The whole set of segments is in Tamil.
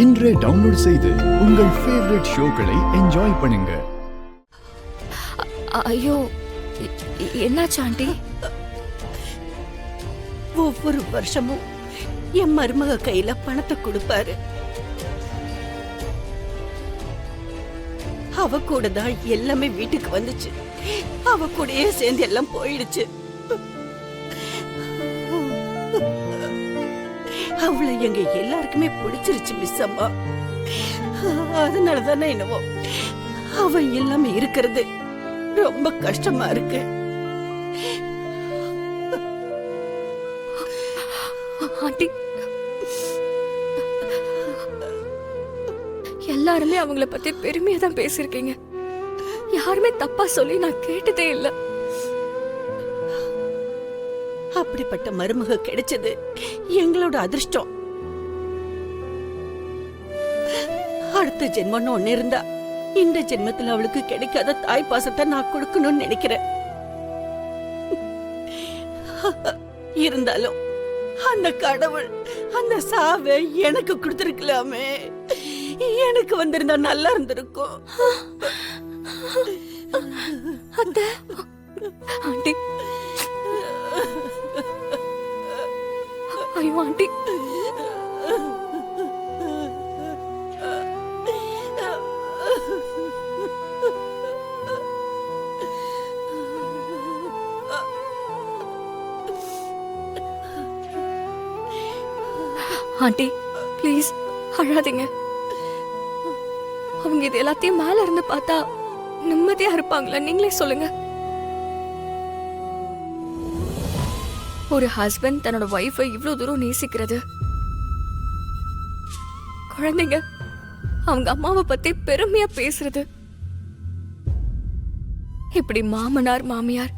இன்றே டவுன்லோட் செய்து உங்கள் ஃபேவரட் ஷோக்களை என்ஜாய் பண்ணுங்க. ஐயோ, என்னாச்சு ஆண்டி? ஒவ்வொரு வருஷமும் என் மருமக கையில பணத்தை கொடுப்பாரு. அவ கூட தான் எல்லாமே வீட்டுக்கு வந்துச்சு. அவ கூடயே சேர்ந்து எல்லாம் போயிடுச்சு. அவளை எங்க எல்லாருக்குமே பிடிச்சிருச்சு மிஸ் அம்மா. அதனாலதானே என்னவோ அவ எல்லாமே இருக்கிறது ரொம்ப கஷ்டமா இருக்கு. ஆண்டி, எல்லாருமே அவங்கள பத்தி பெருமையா தான் பேசிருக்கீங்க. யாருமே தப்பா சொல்லி நான் கேட்டதே இல்ல. அப்படிப்பட்ட மருமக கிடைச்சது எங்களோட அதிர்ஷ்டம். அடுத்த ஜென்மம்னு ஒண்ணு இருந்தா இந்த ஜென்மத்துல அவளுக்கு கிடைக்காத தாய் பாசத்தை நான் கொடுக்கணும்னு நினைக்கிறேன். இருந்தாலும் அந்த கடவுள் அந்த சாவை எனக்கு கொடுத்திருக்கலாமே. எனக்கு வந்திருந்தா நல்லா இருந்திருக்கும். ஆண்டி, ஐயோ ஆண்டி, ஆண்டி ப்ளீஸ் அழாதீங்க. அவங்க இது எல்லாத்தையும் மேல இருந்து பார்த்தா நிம்மதியா இருப்பாங்களா? நீங்களே சொல்லுங்க. ஒரு ஹஸ்பண்ட் தன்னோட வைஃபை இவ்வளவு தூரம் நேசிக்கிறது, குழந்தைங்க அவங்க அம்மாவை பத்தி பெருமையா பேசுறது, இப்படி மாமனார் மாமியார்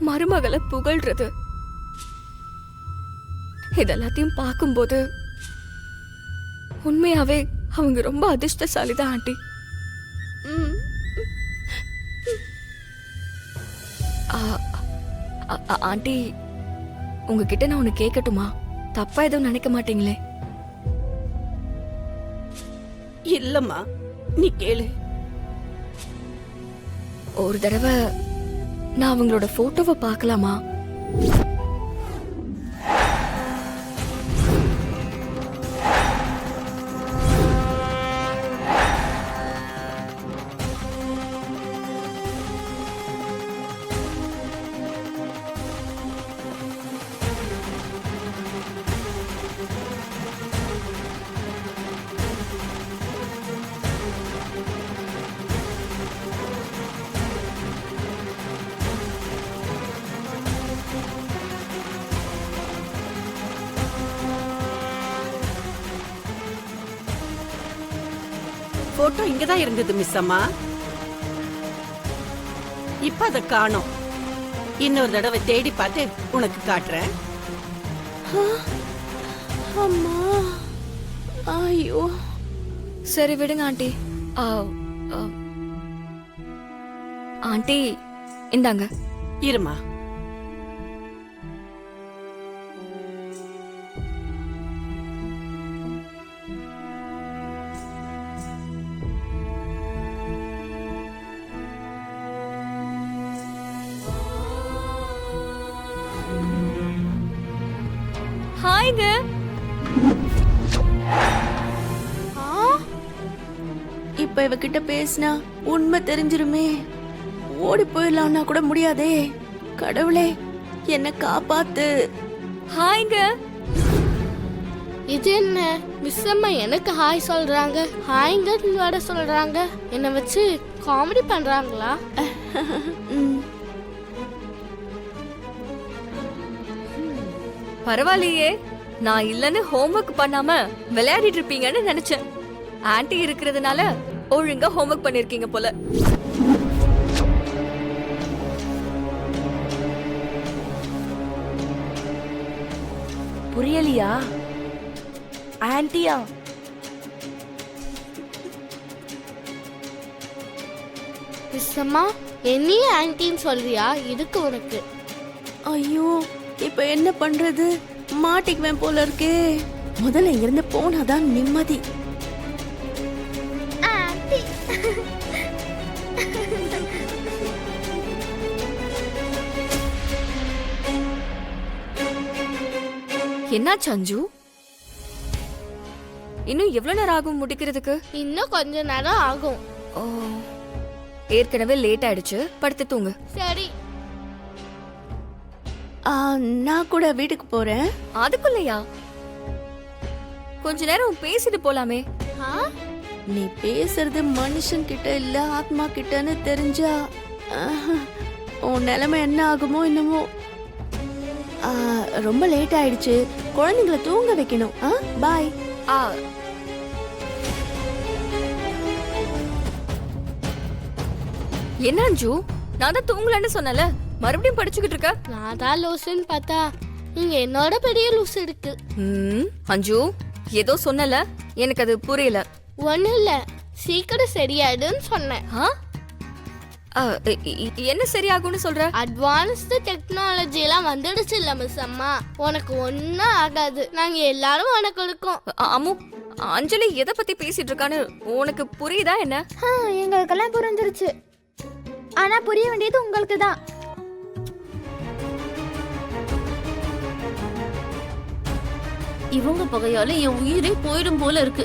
மருமகளை புகழ்றது, இதெல்லாத்தையும் பார்க்கும்போது உண்மையாவே அவங்க ரொம்ப அதிர்ஷ்டசாலிதான் ஆண்டி. ஆண்டி, உங்ககிட்ட நான் ஒண்ணு கேட்கட்டுமா? தப்பா எதுவும் நினைக்க மாட்டீங்களே? இல்லம்மா, நீ கேளு. ஒரு தடவை நான் அவங்களோட போட்டோவை பார்க்கலாமா? போட்டோ இங்கதான் இருந்தது மிஸ் அம்மா. இப்ப அத காணோம். இன்னொரு தடவை தேடி பார்த்து உனக்கு காட்டுறேன். அம்மா, ஐயோ, சரி விடுங்க ஆண்டி. ஆண்டி இந்தாங்க. இருமா. ஹாய்ங்க. இப்ப இவகிட்ட பேசினா உண்மை தெரிஞ்சிருமே. ஓடி போயிடலாம்னா கூட முடியாதே. கடவுளே, என்ன காப்பாத்து. ஹாய்ங்க. இது என்ன மிஸ் அம்மா எனக்கு ஹாய் சொல்றாங்க, ஹாய்ங்க வர சொல்றாங்க. என்னை வச்சு காமெடி பண்றாங்களா? பரவாயில்லையே, நான் இல்லன்னு ஹோம்வொர்க் பண்ணாம விளையாடிட்டு இருப்பீங்கன்னு நினைச்சேன். ஆன்ட்டி இருக்கிறதுனால ஒழுங்கா ஹோம்வொர்க் பண்ணிருக்கீங்க போல. புரியலையா? ஆன்ட்டியா? மிஸ் அம்மா, என்னையே ஆன்ட்டின்னு சொல்றியா? இதுக்கு உனக்கு. ஐயோ, இப்ப என்ன பண்றது? மாட்டிக்குவேன் போல இருக்கே. முதல்ல இங்கிருந்து போனாதான் நிம்மதி. என்னாச்சு அஞ்சு? இன்னும் எவ்வளவு நேரம் ஆகும் முடிக்கிறதுக்கு? இன்னும் கொஞ்ச நேரம் ஆகும். ஓ, ஏற்கனவே லேட் ஆயிடுச்சு, படுத்து தூங்கு. சரி. நான் கூட வீட்டுக்கு போறேன். அதுக்குள்ளயா? கொஞ்ச நேரம் பேசிட்டு போலாமே. ஆ? நீ பேசுறது மனுஷன் கிட்ட இல்ல ஆத்மா கிட்டன்னு தெரிஞ்சா உன் நிலைமை என்ன ஆகுமோ என்னமோ. ரொம்ப லேட் ஆயிடுச்சு, குழந்தைங்களை தூங்க வைக்கணும். பாய். ஆ, என்ன அஞ்சு, நான் தான் தூங்கலன்னு சொன்னல, மறுபடியும் படிச்சுக்கிட்டு இருக்க? நான் தான் லூசுன்னு பார்த்தா இங்க என்னோட பெரிய லூசு இருக்கு. அஞ்சு, ஏதோ சொன்னல, எனக்கு அது புரியல. ஒண்ணும் இல்ல, சீக்கிரம் சரியாயிடுன்னு சொன்னேன். என்ன சரியாகும்னு சொல்ற? அட்வான்ஸ்டு டெக்னாலஜி எல்லாம் வந்துடுச்சு இல்ல மிஸ் அம்மா, உனக்கு ஒன்னும் ஆகாது. நாங்க எல்லாரும் உனக்கு இருக்கோம். அம்மு, அஞ்சலி எதை பத்தி பேசிட்டு இருக்கான்னு உனக்கு புரியுதா என்ன? எங்களுக்கெல்லாம் புரிஞ்சிருச்சு, ஆனா புரிய வேண்டியது உங்களுக்கு தான். இவங்க பகையால என் உயிரே போயிடும் போல இருக்கு.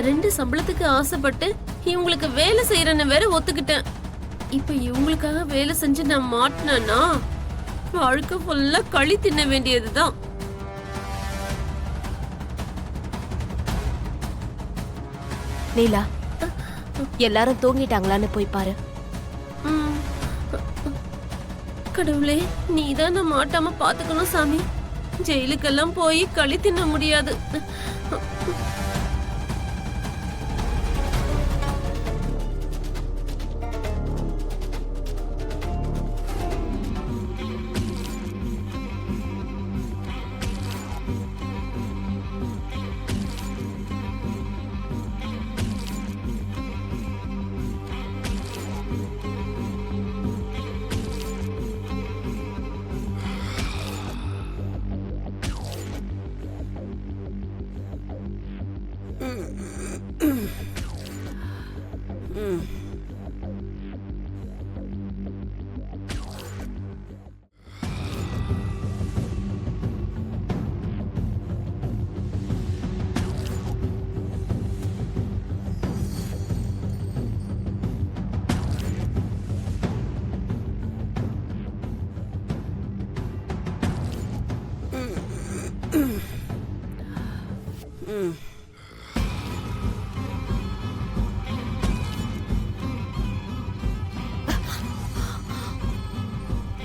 2 சம்பளத்துக்கு ஆசைப்பட்டு இவங்களுக்கு வேலை செய்யறேன்னு வேற ஒத்துக்கிட்டேன். இப்ப இவங்களுக்காக வேலை செஞ்சு நான் மாட்டினேன்னா வாழ்க்கை ஃபுல்லா களி தின்ன வேண்டியதுதான். நீலா, எல்லாரும் தூங்கிட்டாங்களான்னு போய் பாரு. கடவுளே, நீதான் நான் மாட்டாம பாத்துக்கணும் சாமி. ஜெயிலுக்கெல்லாம் போய் களி தின்ன முடியாது.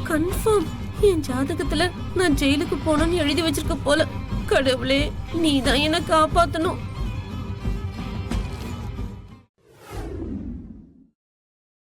கன்ஃபார்ம் என் ஜாதகத்துல நான் ஜெயிலுக்கு போனேன்னு எழுதி வச்சிருக்க போல. கடவுளே, நீதான் என்ன காப்பாத்தணும்.